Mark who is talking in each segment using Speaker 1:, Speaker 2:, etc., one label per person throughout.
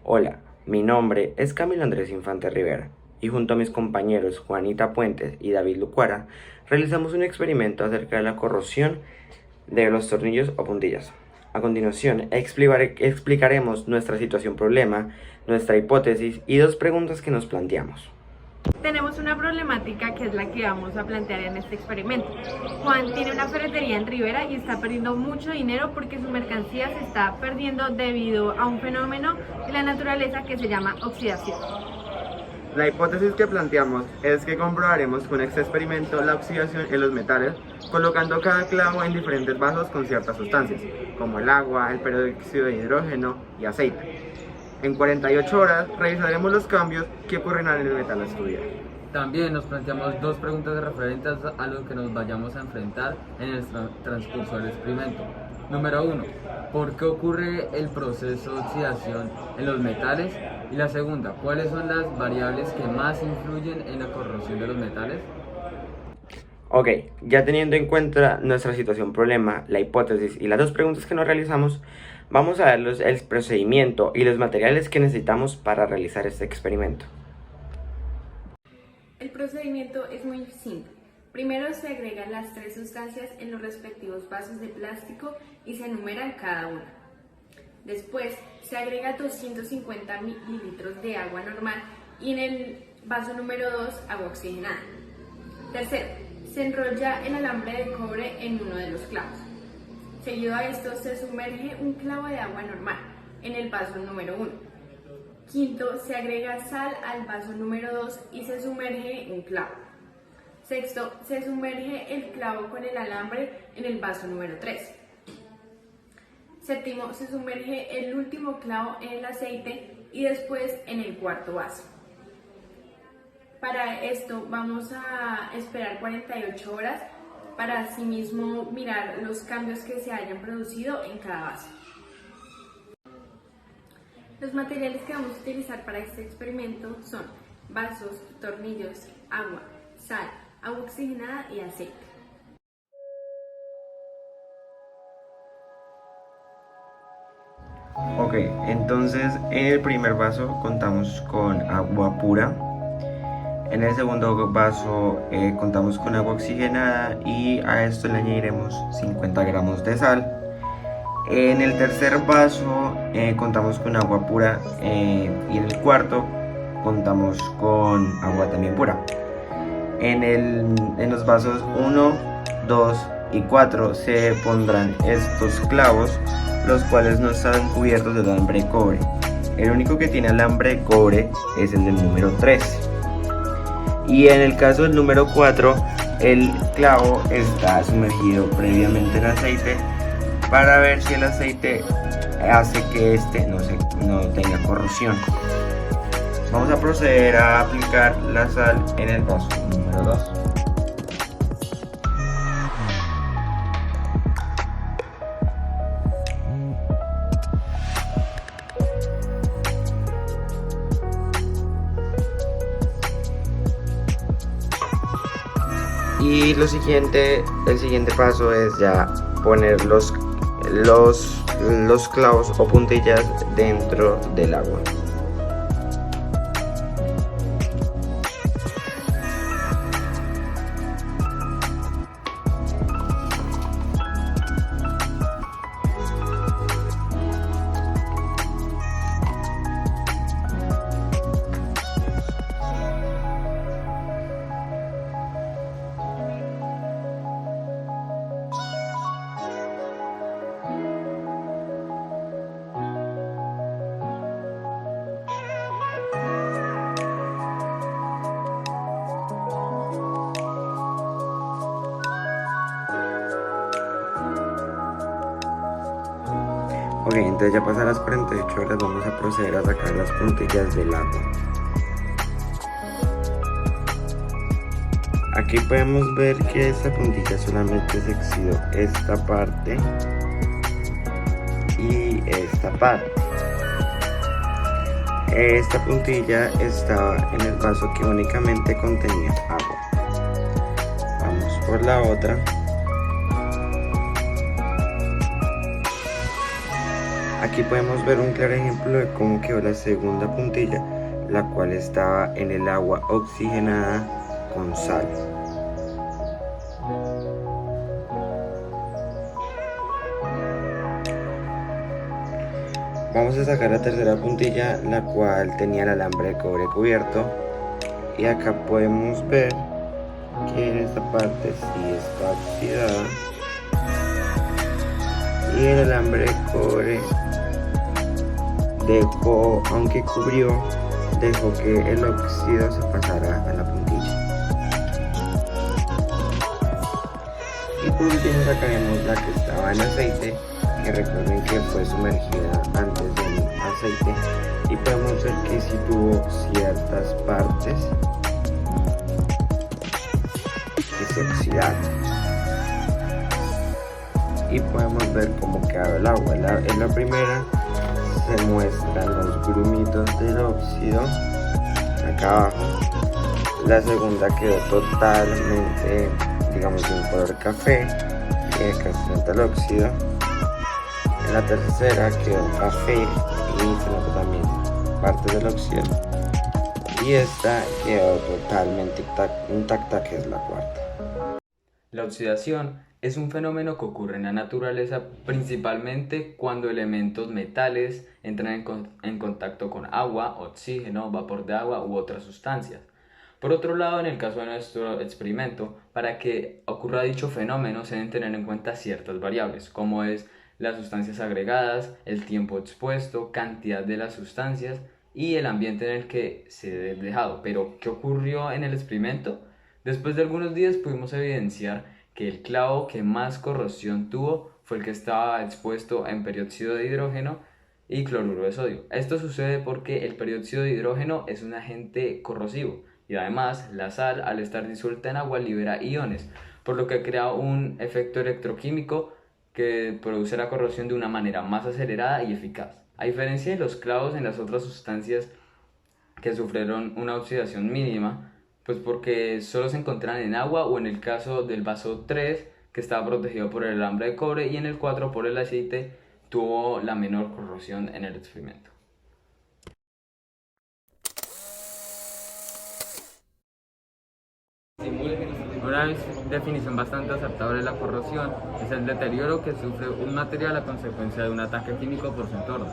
Speaker 1: Hola, mi nombre es Camilo Andrés Infante Rivera y junto a mis compañeros Juanita Puentes y David Lucuara realizamos un experimento acerca de la corrosión de los tornillos o puntillas. A continuación, explicaremos nuestra situación problema, nuestra hipótesis y dos preguntas que nos planteamos.
Speaker 2: Tenemos una problemática que es la que vamos a plantear en este experimento. Juan tiene una ferretería en Rivera y está perdiendo mucho dinero porque su mercancía se está perdiendo debido a un fenómeno de la naturaleza que se llama oxidación.
Speaker 3: La hipótesis que planteamos es que comprobaremos con este experimento la oxidación en los metales, colocando cada clavo en diferentes vasos con ciertas sustancias, como el agua, el peróxido de hidrógeno y aceite. En 48 horas revisaremos los cambios que ocurrirán en el metal a estudiar.
Speaker 4: También nos planteamos dos preguntas referentes a lo que nos vayamos a enfrentar en el transcurso del experimento. Número 1. ¿Por qué ocurre el proceso de oxidación en los metales? Y la segunda, ¿cuáles son las variables que más influyen en la corrosión de los metales?
Speaker 1: Ok, ya teniendo en cuenta nuestra situación problema, la hipótesis y las dos preguntas que nos realizamos, vamos a darles el procedimiento y los materiales que necesitamos para realizar este experimento.
Speaker 2: El procedimiento es muy simple. Primero se agregan las tres sustancias en los respectivos vasos de plástico y se enumeran cada una. Después se agrega 250 mililitros de agua normal y en el vaso número 2 agua oxigenada. Tercero, se enrolla el alambre de cobre en uno de los clavos. Seguido a esto se sumerge un clavo de agua normal en el vaso número 1. Quinto, se agrega sal al vaso número 2 y se sumerge un clavo. Sexto, se sumerge el clavo con el alambre en el vaso número 3. Séptimo, se sumerge el último clavo en el aceite y después en el cuarto vaso. Para esto vamos a esperar 48 horas para asimismo mirar los cambios que se hayan producido en cada vaso. Los materiales que vamos a utilizar para este experimento son vasos, tornillos, agua, sal, agua oxigenada y aceite.
Speaker 1: Ok, entonces en el primer vaso contamos con agua pura. En el segundo vaso contamos con agua oxigenada y a esto le añadiremos 50 gramos de sal. En el tercer vaso contamos con agua pura y en el cuarto contamos con agua también pura. En los vasos 1, 2 y 4 se pondrán estos clavos, los cuales no están cubiertos de alambre de cobre. El único que tiene alambre de cobre es el del número 3. Y en el caso del número 4, el clavo está sumergido previamente en aceite para ver si el aceite hace que este no tenga corrosión. Vamos a proceder a aplicar la sal en el vaso número 2. Y el siguiente paso es ya poner los clavos o puntillas dentro del agua. Ok, entonces ya pasadas las 48 horas vamos a proceder a sacar las puntillas del agua. Aquí podemos ver que esta puntilla solamente se oxidó esta parte y esta parte. Esta puntilla estaba en el vaso que únicamente contenía agua. Vamos por la otra. Aquí podemos ver un claro ejemplo de cómo quedó la segunda puntilla, la cual estaba en el agua oxigenada con sal. Vamos a sacar la tercera puntilla, la cual tenía el alambre de cobre cubierto, y acá podemos ver que en esta parte sí está oxidada y el alambre de cobre dejó, aunque cubrió, dejó que el óxido se pasara a la puntilla. Y por último sacaremos la que estaba en aceite, que recuerden que fue sumergida antes del aceite, y podemos ver que sí tuvo ciertas partes que se oxidaron. Y podemos ver cómo quedó el agua. En la primera se muestran los grumitos del óxido acá abajo. La segunda quedó totalmente, digamos, de un color café, y acá se nota el óxido. En la tercera quedó café y se nota también parte del óxido. Y esta quedó totalmente intacta, que es la cuarta.
Speaker 4: La oxidación es un fenómeno que ocurre en la naturaleza principalmente cuando elementos metales entran en contacto con agua, oxígeno, vapor de agua u otras sustancias. Por otro lado, en el caso de nuestro experimento, para que ocurra dicho fenómeno se deben tener en cuenta ciertas variables, como es las sustancias agregadas, el tiempo expuesto, cantidad de las sustancias y el ambiente en el que se debe dejado. Pero, ¿qué ocurrió en el experimento? Después de algunos días pudimos evidenciar que el clavo que más corrosión tuvo fue el que estaba expuesto en peróxido de hidrógeno y cloruro de sodio. Esto sucede porque el peróxido de hidrógeno es un agente corrosivo y además la sal, al estar disuelta en agua, libera iones, por lo que crea un efecto electroquímico que produce la corrosión de una manera más acelerada y eficaz. A diferencia de los clavos en las otras sustancias que sufrieron una oxidación mínima, pues porque solo se encontraban en agua, o en el caso del vaso 3, que estaba protegido por el alambre de cobre, y en el 4 por el aceite, tuvo la menor corrosión en el experimento. Una definición bastante aceptable de la corrosión es el deterioro que sufre un material a consecuencia de un ataque químico por su entorno.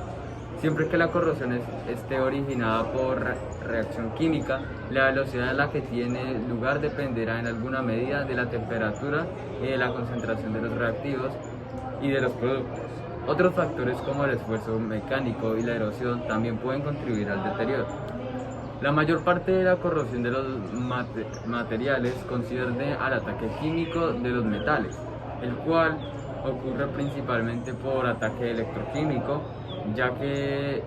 Speaker 4: Siempre que la corrosión esté originada por reacción química, la velocidad en la que tiene lugar dependerá en alguna medida de la temperatura y de la concentración de los reactivos y de los productos. Otros factores como el esfuerzo mecánico y la erosión también pueden contribuir al deterioro. La mayor parte de la corrosión de los materiales concierne al ataque químico de los metales, el cual ocurre principalmente por ataque electroquímico, ya que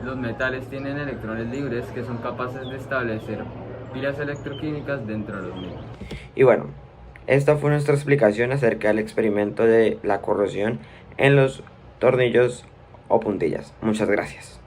Speaker 4: los metales tienen electrones libres que son capaces de establecer pilas electroquímicas dentro de los mismos.
Speaker 1: Y bueno, esta fue nuestra explicación acerca del experimento de la corrosión en los tornillos o puntillas. Muchas gracias.